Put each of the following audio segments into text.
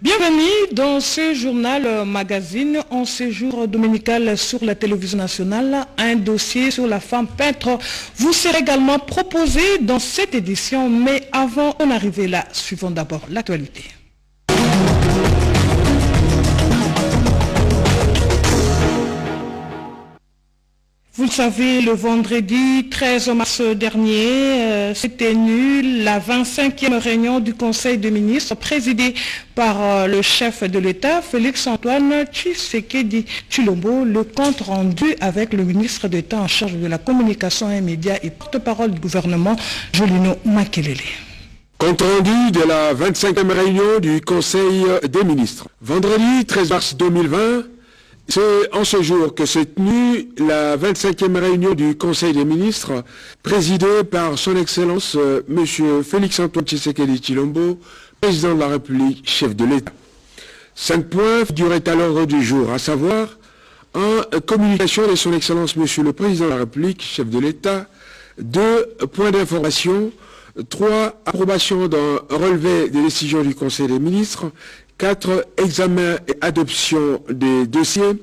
Bienvenue dans ce journal magazine en séjour dominical sur la télévision nationale. Un dossier sur la femme peintre vous sera également proposé dans cette édition. Mais avant d'en arriver là, suivons d'abord l'actualité. Vous le savez, le vendredi 13 mars dernier s'est tenue la 25e réunion du Conseil des ministres présidée par le chef de l'État, Félix-Antoine Tshisekedi Tshilombo. Le compte rendu avec le ministre d'État en charge de la communication et médias et porte-parole du gouvernement, Jolino Makelele. Compte rendu de la 25e réunion du Conseil des ministres. Vendredi 13 mars 2020, c'est en ce jour que s'est tenue la 25e réunion du Conseil des ministres, présidée par son Excellence M. Félix-Antoine Tshisekedi Tshilombo, président de la République, chef de l'État. 5 points figuraient à l'ordre du jour, à savoir 1. Communication de son Excellence M. le Président de la République, chef de l'État. 2. Points d'information. 3. Approbation d'un relevé des décisions du Conseil des ministres. 4. Examen et adoption des dossiers.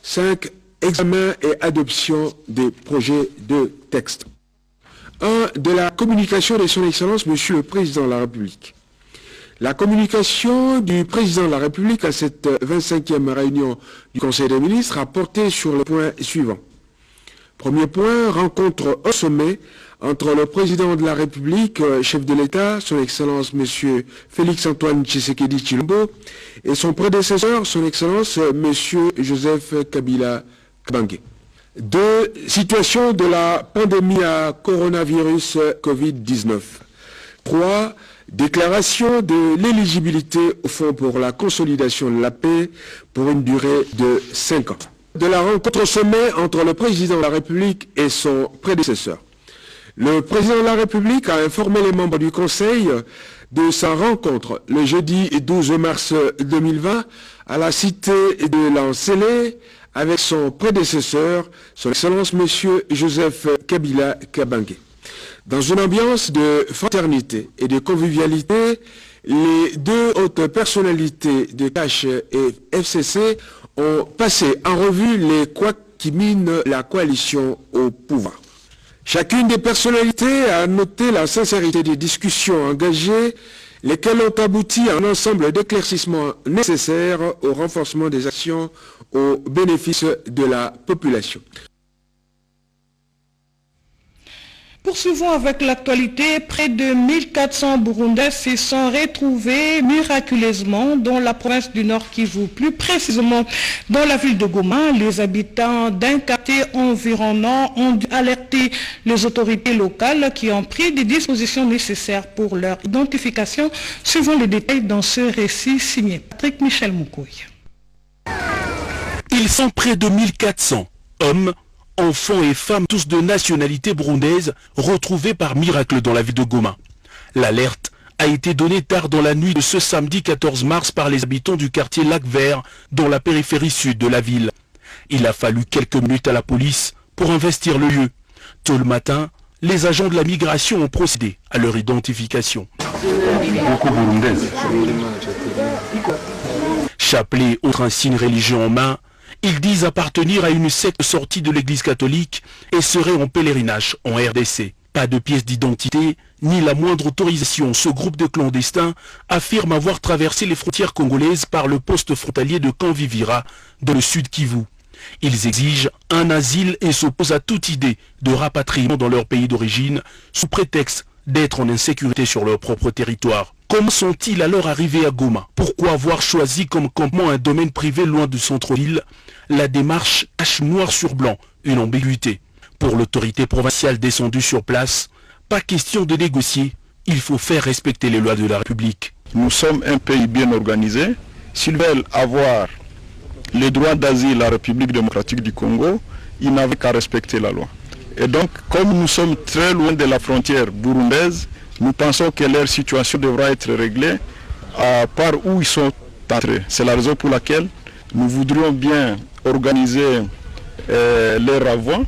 5. Examen et adoption des projets de texte. 1. De la communication de son Excellence, Monsieur le Président de la République. La communication du Président de la République à cette 25e réunion du Conseil des ministres a porté sur le point suivant. Premier point, rencontre au sommet entre le Président de la République, chef de l'État, son Excellence M. Félix-Antoine Tshisekedi Tshilombo, et son prédécesseur, son Excellence M. Joseph Kabila Kabange. 2. Situation de la pandémie à coronavirus Covid-19. 3. Déclaration de l'éligibilité au Fonds pour la consolidation de la paix pour une durée de 5 ans. De la rencontre au sommet entre le Président de la République et son prédécesseur. Le Président de la République a informé les membres du Conseil de sa rencontre le jeudi 12 mars 2020 à la cité de l'Ancélé avec son prédécesseur, son Excellence M. Joseph Kabila Kabange. Dans une ambiance de fraternité et de convivialité, les deux hautes personnalités de CACH et FCC ont passé en revue les couacs qui minent la coalition au pouvoir. Chacune des personnalités a noté la sincérité des discussions engagées, lesquelles ont abouti à un ensemble d'éclaircissements nécessaires au renforcement des actions au bénéfice de la population. Poursuivons avec l'actualité. Près de 1400 Burundais se sont retrouvés miraculeusement dans la province du Nord Kivu, plus précisément dans la ville de Goma. Les habitants d'un quartier environnant ont dû alerter les autorités locales qui ont pris des dispositions nécessaires pour leur identification. Suivons les détails dans ce récit signé Patrick Michel Moukouy. Ils sont près de 1400 hommes, enfants et femmes, tous de nationalité burundaise, retrouvés par miracle dans la ville de Goma. L'alerte a été donnée tard dans la nuit de ce samedi 14 mars par les habitants du quartier Lac-Vert, dans la périphérie sud de la ville. Il a fallu quelques minutes à la police pour investir le lieu. Tôt le matin, les agents de la migration ont procédé à leur identification. Chapelet, autre insigne religieux en main, ils disent appartenir à une secte sortie de l'église catholique et seraient en pèlerinage en RDC. Pas de pièce d'identité, ni la moindre autorisation. Ce groupe de clandestins affirme avoir traversé les frontières congolaises par le poste frontalier de Kanvivira, dans le sud Kivu. Ils exigent un asile et s'opposent à toute idée de rapatriement dans leur pays d'origine, sous prétexte d'être en insécurité sur leur propre territoire. Comment sont-ils alors arrivés à Goma? Pourquoi avoir choisi comme campement un domaine privé loin du centre-ville? La démarche cache noir sur blanc une ambiguïté. Pour l'autorité provinciale descendue sur place, pas question de négocier, il faut faire respecter les lois de la République. Nous sommes un pays bien organisé. S'ils veulent avoir les droits d'asile à la République démocratique du Congo, ils n'avaient qu'à respecter la loi. Et donc, comme nous sommes très loin de la frontière burundaise, nous pensons que leur situation devra être réglée par où ils sont entrés. C'est la raison pour laquelle nous voudrions bien organiser leur avant,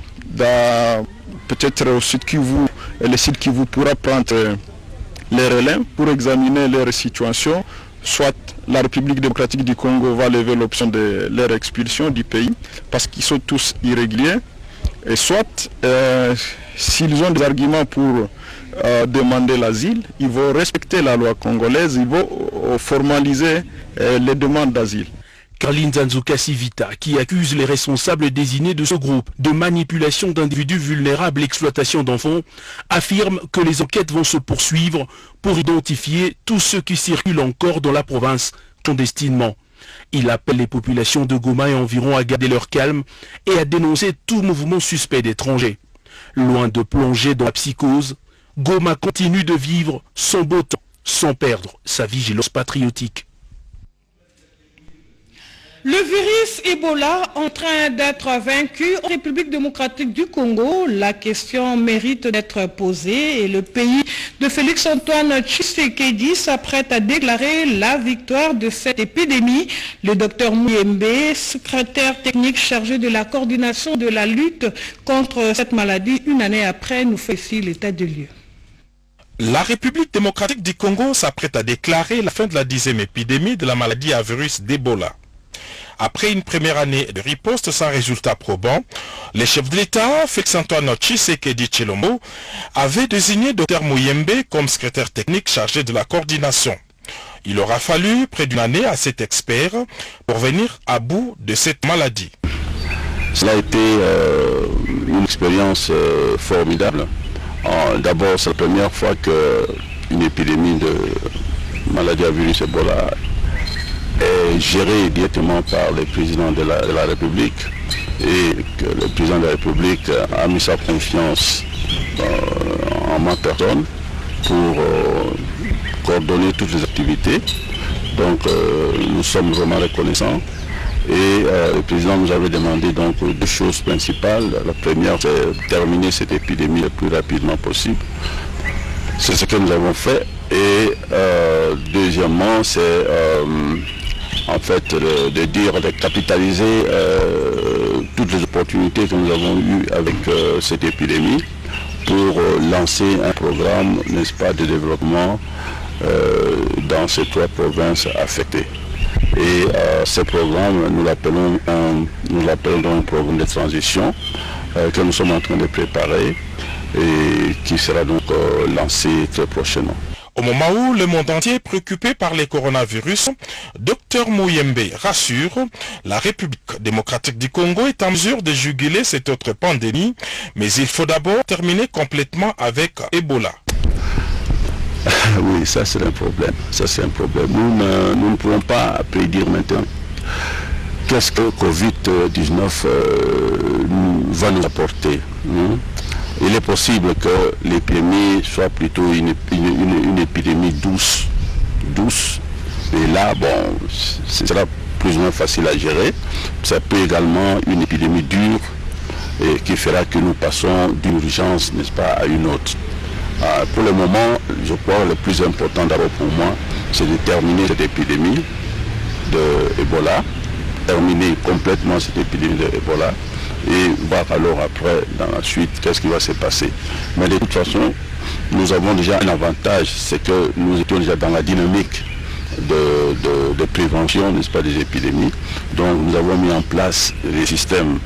peut-être au sud Kivu, le sud Kivu pourra prendre les relais pour examiner leur situation soit la République démocratique du Congo va lever l'option de leur expulsion du pays parce qu'ils sont tous irréguliers, et soit s'ils ont des arguments pour demander l'asile, ils vont respecter la loi congolaise, ils vont formaliser les demandes d'asile. Carline Zanzuka Sivita, qui accuse les responsables désignés de ce groupe de manipulation d'individus vulnérables et exploitation d'enfants, affirme que les enquêtes vont se poursuivre pour identifier tous ceux qui circulent encore dans la province clandestinement. Il appelle les populations de Goma et environ à garder leur calme et à dénoncer tout mouvement suspect d'étrangers. Loin de plonger dans la psychose, Goma continue de vivre son beau temps sans perdre sa vigilance patriotique. Le virus Ebola en train d'être vaincu en République démocratique du Congo, la question mérite d'être posée et le pays de Félix-Antoine Tshisekedi s'apprête à déclarer la victoire de cette épidémie. Le docteur Mouyembe, secrétaire technique chargé de la coordination de la lutte contre cette maladie, une année après, nous fait ici l'état de lieu. La République démocratique du Congo s'apprête à déclarer la fin de la 10e épidémie de la maladie à virus d'Ebola. Après une première année de riposte sans résultat probant, les chefs de l'État, Félix-Antoine Tshisekedi Tshilombo, avaient désigné Dr Mouyembe comme secrétaire technique chargé de la coordination. Il aura fallu près d'une année à cet expert pour venir à bout de cette maladie. Cela a été une expérience formidable. D'abord, c'est la première fois qu'une épidémie de maladie à virus Ebola est géré directement par le président de la République et que le président de la République a mis sa confiance en ma personne pour coordonner toutes les activités. Donc nous sommes vraiment reconnaissants et le président nous avait demandé donc deux choses principales. La première, c'est terminer cette épidémie le plus rapidement possible. C'est ce que nous avons fait et deuxièmement, c'est en fait de capitaliser toutes les opportunités que nous avons eues avec cette épidémie pour lancer un programme, n'est-ce pas, de développement dans ces trois provinces affectées. Et ce programme, nous l'appelons un programme de transition que nous sommes en train de préparer et qui sera donc lancé très prochainement. Au moment où le monde entier est préoccupé par les coronavirus, Dr Mouyembe rassure, la République démocratique du Congo est en mesure de juguler cette autre pandémie, mais il faut d'abord terminer complètement avec Ebola. Oui, ça c'est un problème. Nous ne pouvons pas prédire maintenant qu'est-ce que Covid-19 va nous apporter. Il est possible que l'épidémie soit plutôt une épidémie douce. Et là, bon, ce sera plus ou moins facile à gérer. Ça peut également une épidémie dure et qui fera que nous passons d'une urgence, n'est-ce pas, à une autre. Pour le moment, je crois que le plus important d'abord pour moi, c'est de terminer cette épidémie de Ebola, terminer complètement cette épidémie de Ebola et voir alors après, dans la suite, qu'est-ce qui va se passer. Mais de toute façon, nous avons déjà un avantage, c'est que nous étions déjà dans la dynamique de prévention, n'est-ce pas, des épidémies. Donc nous avons mis en place les systèmes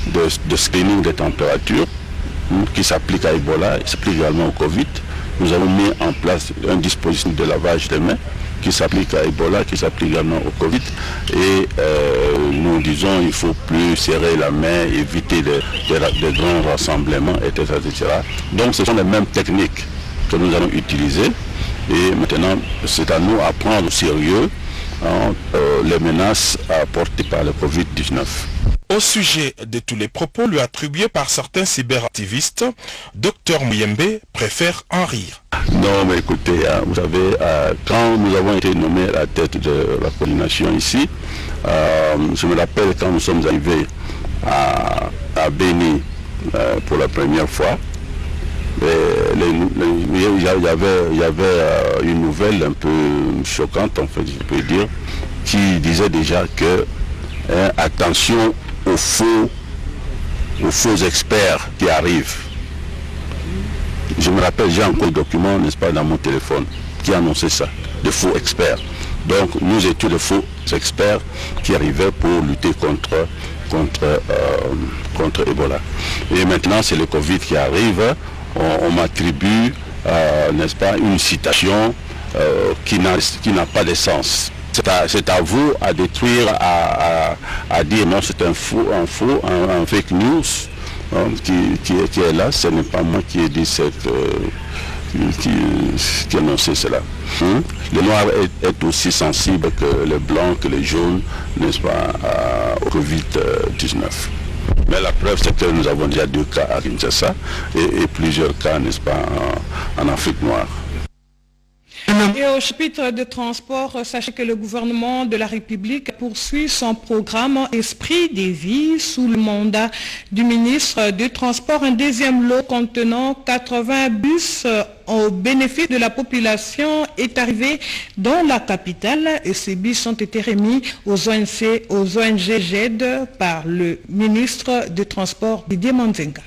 de screening des températures qui s'applique à Ebola, il s'applique également au Covid. Nous avons mis en place un dispositif de lavage des mains qui s'applique à Ebola, qui s'applique également au Covid. Et nous disons qu'il ne faut plus serrer la main, éviter de grands rassemblements, etc., etc. Donc ce sont les mêmes techniques que nous allons utiliser. Et maintenant, c'est à nous à prendre au sérieux les menaces apportées par le Covid-19. Au sujet de tous les propos lui attribués par certains cyberactivistes, Dr Mouyembe préfère en rire. Non, mais écoutez, vous savez, quand nous avons été nommés à la tête de la coordination ici, je me rappelle quand nous sommes arrivés à Béni pour la première fois, il y avait une nouvelle un peu choquante, en fait, je peux dire, qui disait déjà que attention aux faux experts qui arrivent. Je me rappelle, j'ai encore le document, n'est-ce pas, dans mon téléphone, qui annonçait ça, de faux experts. Donc nous étions de faux experts qui arrivaient pour lutter contre Ebola. Et maintenant c'est le Covid qui arrive, on m'attribue, n'est-ce pas, une citation qui n'a pas de sens. C'est à vous à détruire, à dire non, c'est un fake news qui est là. Ce n'est pas moi qui ai dit qui annonçait cela. Le noir est aussi sensible que le blanc, que le jaune, n'est-ce pas, au Covid-19. Mais la preuve, c'est que nous avons déjà 2 cas à Kinshasa et plusieurs cas, n'est-ce pas, en Afrique noire. Et au chapitre de transport, sachez que le gouvernement de la République poursuit son programme Esprit des vies sous le mandat du ministre du Transport. Un deuxième lot contenant 80 bus au bénéfice de la population est arrivé dans la capitale et ces bus ont été remis aux ONG GED par le ministre du Transport Didier Manzenga.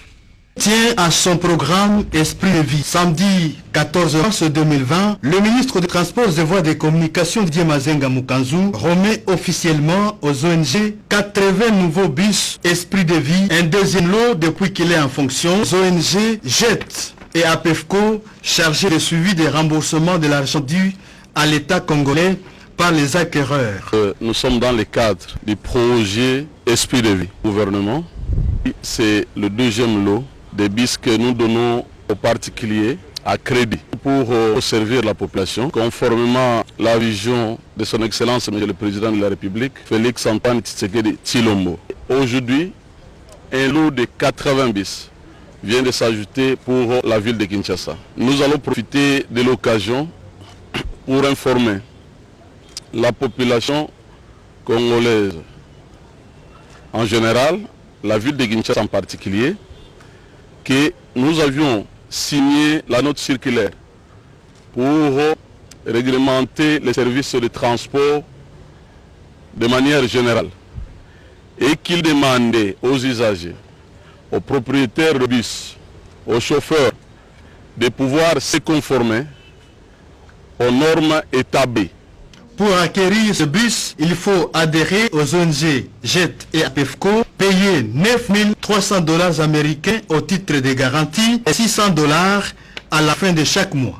Tient à son programme Esprit de vie. Samedi 14 mars 2020, le ministre des Transports et Voies de Communication Didier Manzenga Mukanzu remet officiellement aux ONG 80 nouveaux bus Esprit de vie, un deuxième lot depuis qu'il est en fonction. Les ONG GED et APEFCO chargés de suivi des remboursements de l'argent dû à l'État congolais par les acquéreurs. Nous sommes dans le cadre du projet Esprit de vie. Gouvernement, c'est le deuxième lot des bus que nous donnons aux particuliers à crédit pour servir la population, conformément à la vision de son Excellence, Monsieur le Président de la République, Félix Antoine Tshisekedi Tshilombo. Aujourd'hui, un lot de 80 bus vient de s'ajouter pour la ville de Kinshasa. Nous allons profiter de l'occasion pour informer la population congolaise en général, la ville de Kinshasa en particulier, que nous avions signé la note circulaire pour réglementer les services de transport de manière générale et qu'il demandait aux usagers, aux propriétaires de bus, aux chauffeurs de pouvoir se conformer aux normes établies. Pour acquérir ce bus, il faut adhérer aux ONG GED et APEFCO, payer $9 300 américains au titre de garantie et $600 à la fin de chaque mois.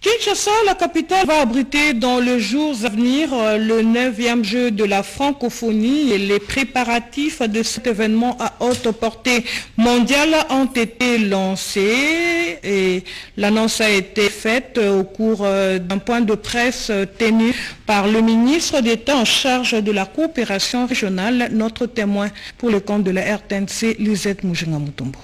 Kinshasa, la capitale, va abriter dans les jours à venir le 9e jeu de la francophonie et les préparatifs de cet événement à haute portée mondiale ont été lancés et l'annonce a été faite au cours d'un point de presse tenu par le ministre d'État en charge de la coopération régionale, notre témoin pour le compte de la RTNC, Lisette Moujenga-Mutombo.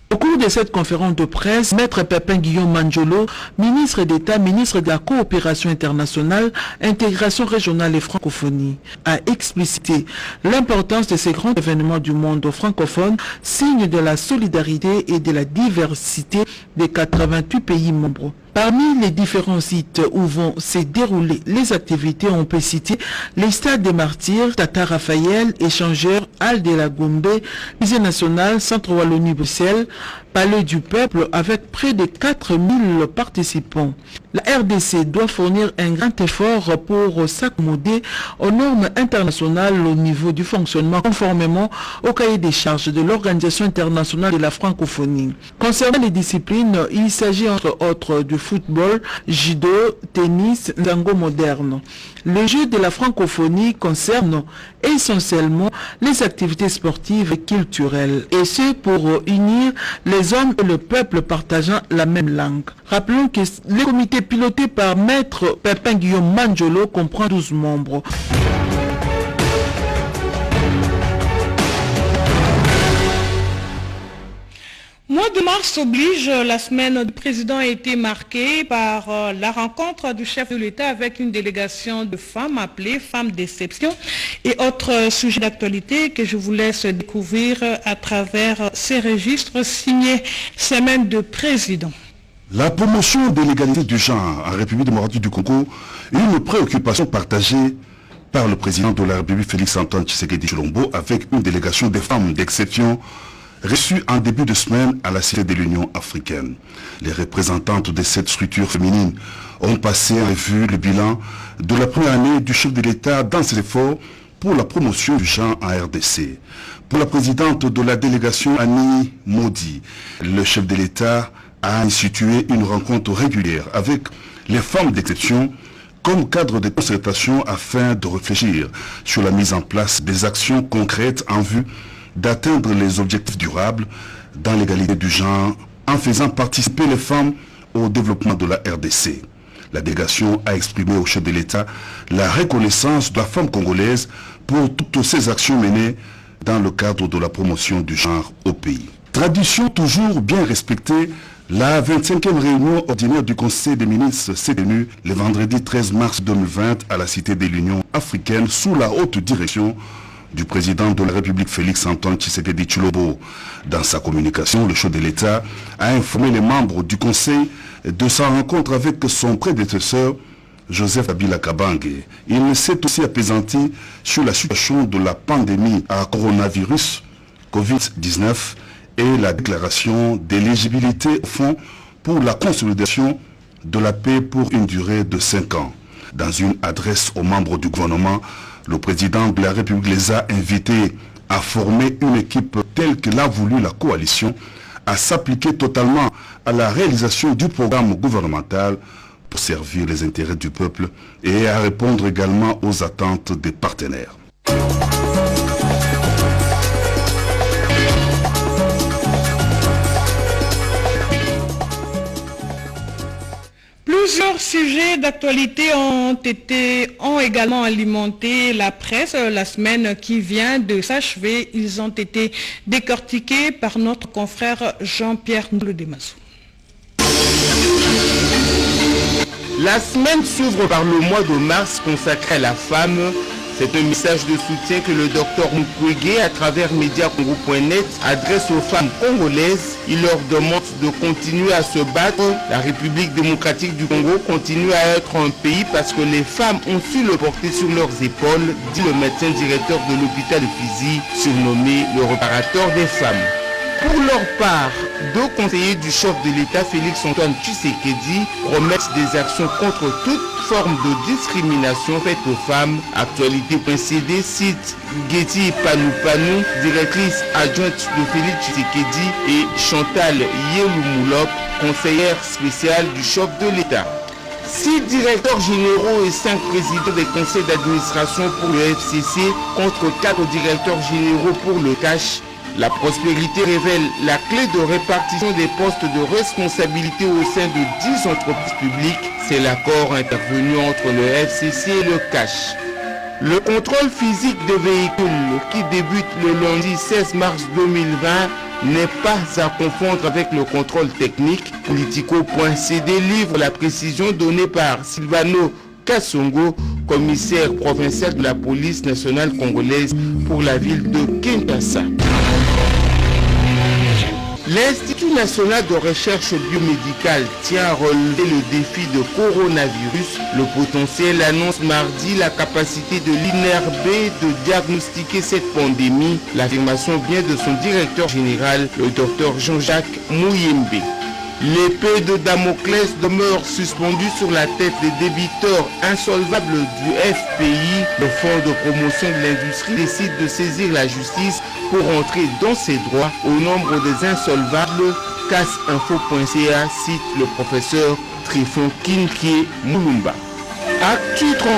Au cours de cette conférence de presse, Maître Pépin Guillaume Manjolo, ministre d'État, ministre de la Coopération internationale, intégration régionale et francophonie, a explicité l'importance de ces grands événements du monde francophone, signe de la solidarité et de la diversité des 88 pays membres. Parmi les différents sites où vont se dérouler les activités, on peut citer les stades des Martyrs, Tata Raphaël, Échangeur, Halle de la Gombe, Musée national, Centre Wallonie-Bruxelles, Palais du Peuple avec près de 4000 participants. La RDC doit fournir un grand effort pour s'accommoder aux normes internationales au niveau du fonctionnement conformément au cahier des charges de l'Organisation internationale de la francophonie. Concernant les disciplines, il s'agit entre autres du football, judo, tennis, tango moderne. Les Jeux de la francophonie concernent essentiellement les activités sportives et culturelles, et ce pour unir les hommes et le peuple partageant la même langue. Rappelons que le comité piloté par Maître Pépin Guillaume Manjolo comprend 12 membres. Mois de mars oblige, la semaine du président a été marquée par la rencontre du chef de l'État avec une délégation de femmes appelée Femmes d'Exception et autres sujets d'actualité que je vous laisse découvrir à travers ces registres signés Semaine de président. La promotion de l'égalité du genre en République démocratique du Congo est une préoccupation partagée par le président de la République Félix Antoine Tshisekedi Tshilombo avec une délégation des femmes d'exception reçue en début de semaine à la Cité de l'Union africaine. Les représentantes de cette structure féminine ont passé en revue le bilan de la première année du chef de l'État dans ses efforts pour la promotion du genre en RDC. Pour la présidente de la délégation, Annie Maudit, le chef de l'État a institué une rencontre régulière avec les femmes d'exception comme cadre de concertation afin de réfléchir sur la mise en place des actions concrètes en vue d'atteindre les objectifs durables dans l'égalité du genre en faisant participer les femmes au développement de la RDC. La délégation a exprimé au chef de l'État la reconnaissance de la femme congolaise pour toutes ces actions menées dans le cadre de la promotion du genre au pays. Tradition toujours bien respectée, la 25e réunion ordinaire du Conseil des ministres s'est tenue le vendredi 13 mars 2020 à la Cité de l'Union africaine sous la haute direction du président de la République Félix-Antoine Tshisekedi Tshilombo. Dans sa communication, le chef de l'État a informé les membres du Conseil de sa rencontre avec son prédécesseur Joseph Kabila Kabange. Il s'est aussi apaisanti sur la situation de la pandémie à coronavirus Covid-19 et la déclaration d'éligibilité au fonds pour la consolidation de la paix pour une durée de 5 ans. Dans une adresse aux membres du gouvernement, le président de la République les a invités à former une équipe telle que l'a voulu la coalition, à s'appliquer totalement à la réalisation du programme gouvernemental pour servir les intérêts du peuple et à répondre également aux attentes des partenaires. Plusieurs sujets d'actualité ont également alimenté la presse la semaine qui vient de s'achever. Ils ont été décortiqués par notre confrère Jean-Pierre Ndloudemassou. La semaine s'ouvre par le mois de mars consacré à la femme. C'est un message de soutien que le docteur Mukwege, à travers mediacongo.net, adresse aux femmes congolaises. Il leur demande de continuer à se battre. La République démocratique du Congo continue à être un pays parce que les femmes ont su le porter sur leurs épaules, dit le médecin directeur de l'hôpital de Fizi, surnommé le réparateur des femmes. Pour leur part, deux conseillers du chef de l'État, Félix-Antoine Tshisekedi, promettent des actions contre toute forme de discrimination faite aux femmes. Actualité.cd cite Getty Panou, directrice adjointe de Félix Tshisekedi, et Chantal Yeloumoulop, conseillère spéciale du chef de l'État. 6 directeurs généraux et 5 présidents des conseils d'administration pour le FCC contre 4 directeurs généraux pour le CACH. La prospérité révèle la clé de répartition des postes de responsabilité au sein de 10 entreprises publiques. C'est l'accord intervenu entre le FCC et le CACH. Le contrôle physique des véhicules qui débute le lundi 16 mars 2020 n'est pas à confondre avec le contrôle technique. Politico.cd livre la précision donnée par Silvano Kassongo, commissaire provincial de la police nationale congolaise pour la ville de Kinshasa. L'Institut national de recherche biomédicale tient à relever le défi de coronavirus. Le potentiel annonce mardi la capacité de l'INRB de diagnostiquer cette pandémie. L'affirmation vient de son directeur général, le docteur Jean-Jacques Mouyembe. L'épée de Damoclès demeure suspendue sur la tête des débiteurs insolvables du FPI. Le Fonds de promotion de l'industrie décide de saisir la justice pour entrer dans ses droits. Au nombre des insolvables, cassinfo.ca cite le professeur Trifon Kinkie Moulumba. Actu 30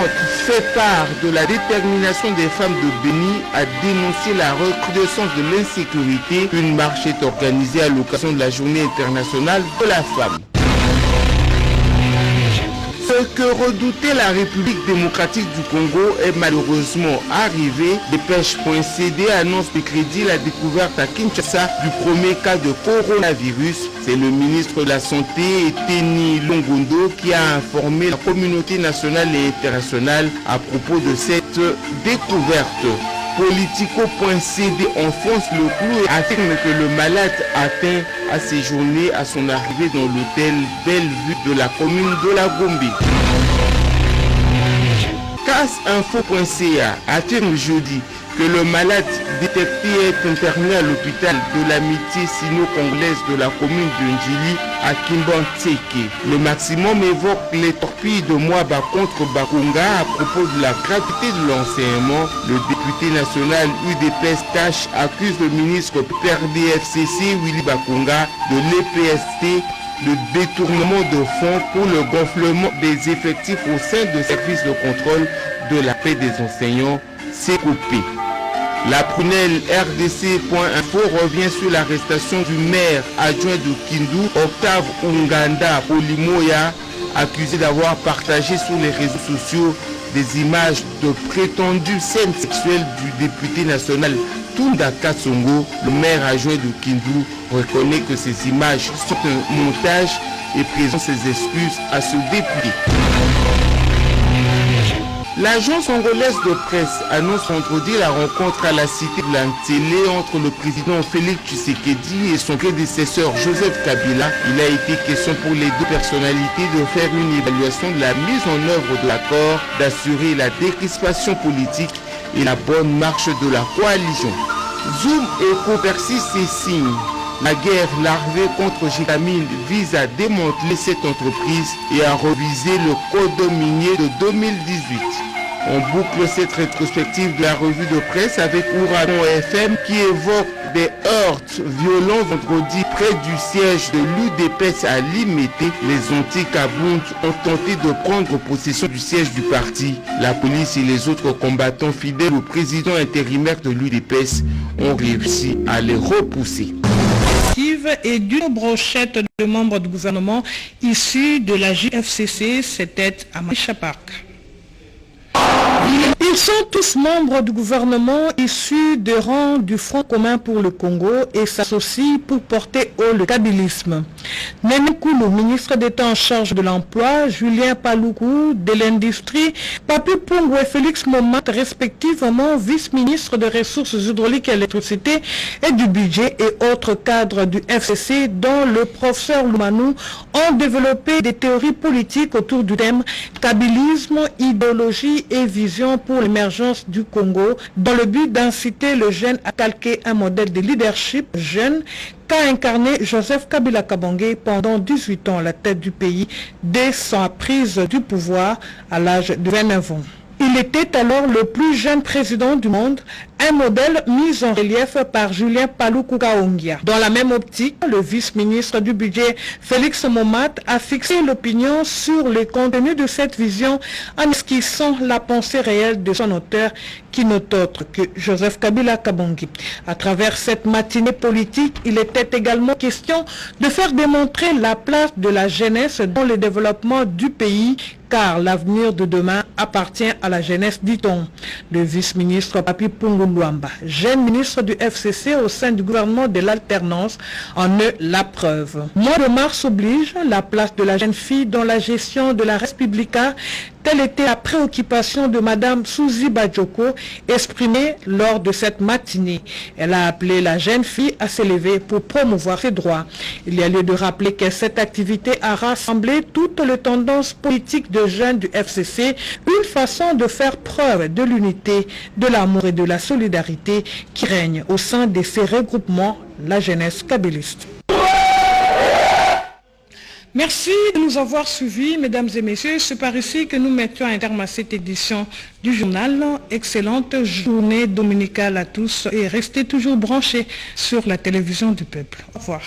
fait part de la détermination des femmes de Béni à dénoncer la recrudescence de l'insécurité. Une marche est organisée à l'occasion de la Journée internationale de la femme. Ce que redoutait la République démocratique du Congo est malheureusement arrivé. Dépêche.cd annonce mercredi la découverte à Kinshasa du premier cas de coronavirus. C'est le ministre de la Santé, Teni Longondo, qui a informé la communauté nationale et internationale à propos de cette découverte. Politico.cd enfonce le clou et affirme que le malade atteint a séjourné à son arrivée dans l'hôtel Bellevue de la commune de la Gombe. Cassinfo.ca affirme jeudi que le malade détecté être interné à l'hôpital de l'amitié sino-congolaise de la commune de Ndjili à Kimbantseke. Le maximum évoque les torpilles de Mwaba contre Bakunga à propos de la gravité de l'enseignement. Le député national UDPS Cash accuse le ministre PRDFCC Willy Bakunga de l'EPST de détournement de fonds pour le gonflement des effectifs au sein de services de contrôle de la paix des enseignants, COP. La prunelle RDC.info revient sur l'arrestation du maire adjoint de Kindu, Octave Unganda Polimoya, accusé d'avoir partagé sur les réseaux sociaux des images de prétendues scènes sexuelles du député national Tunda Katsongo. Le maire adjoint de Kindu reconnaît que ces images sont un montage et présente ses excuses à ce député. L'agence congolaise de presse annonce vendredi la rencontre à la cité de l'Antélé entre le président Félix Tshisekedi et son prédécesseur Joseph Kabila. Il a été question pour les deux personnalités de faire une évaluation de la mise en œuvre de l'accord, d'assurer la décrispation politique et la bonne marche de la coalition. Zoom et Copercis et signe. La guerre larvée contre Gécamine vise à démanteler cette entreprise et à reviser le code minier de 2018. On boucle cette rétrospective de la revue de presse avec Ouragan FM qui évoque des heurts violents vendredi près du siège de l'UDPS à Limete. Les anti-Kabound ont tenté de prendre possession du siège du parti. La police et les autres combattants fidèles au président intérimaire de l'UDPS ont réussi à les repousser. Et d'une brochette de membres du gouvernement issus de la JFCC, c'était à Maïcha Park. Ils sont tous membres du gouvernement issus des rangs du Front commun pour le Congo et s'associent pour porter haut le kabylisme. Néné Koulou, ministre d'État en charge de l'emploi, Julien Paloukou de l'industrie, Papi Pongo et Félix Momat, respectivement vice-ministre des ressources hydrauliques et électricité et du budget et autres cadres du FCC, dont le professeur Loumanou, ont développé des théories politiques autour du thème kabylisme, idéologie et vision pour l'émergence du Congo, dans le but d'inciter le jeune à calquer un modèle de leadership jeune qu'a incarné Joseph Kabila Kabange pendant 18 ans à la tête du pays dès sa prise du pouvoir à l'âge de 29 ans. Il était alors le plus jeune président du monde, un modèle mis en relief par Julien Paloukou Kaongia. Dans la même optique, le vice-ministre du budget Félix Momat a fixé l'opinion sur le contenu de cette vision en esquissant la pensée réelle de son auteur qui n'est autre que Joseph Kabila Kabange. À travers cette matinée politique, il était également question de faire démontrer la place de la jeunesse dans le développement du pays, car l'avenir de demain appartient à la jeunesse, dit-on. Le vice-ministre Papi Pongo Luamba, jeune ministre du FCC au sein du gouvernement de l'alternance, en est la preuve. Mois de mars oblige, la place de la jeune fille dans la gestion de la Respublica, telle était la préoccupation de Madame Suzy Badjoko, exprimée lors de cette matinée. Elle a appelé la jeune fille à s'élever pour promouvoir ses droits. Il y a lieu de rappeler que cette activité a rassemblé toutes les tendances politiques de jeunes du FCC, une façon de faire preuve de l'unité, de l'amour et de la solidarité qui règne au sein de ces regroupements, la jeunesse kabyliste. Merci de nous avoir suivis, mesdames et messieurs. C'est par ici que nous mettons un terme à cette édition du journal. Excellente journée dominicale à tous et restez toujours branchés sur la télévision du peuple. Au revoir.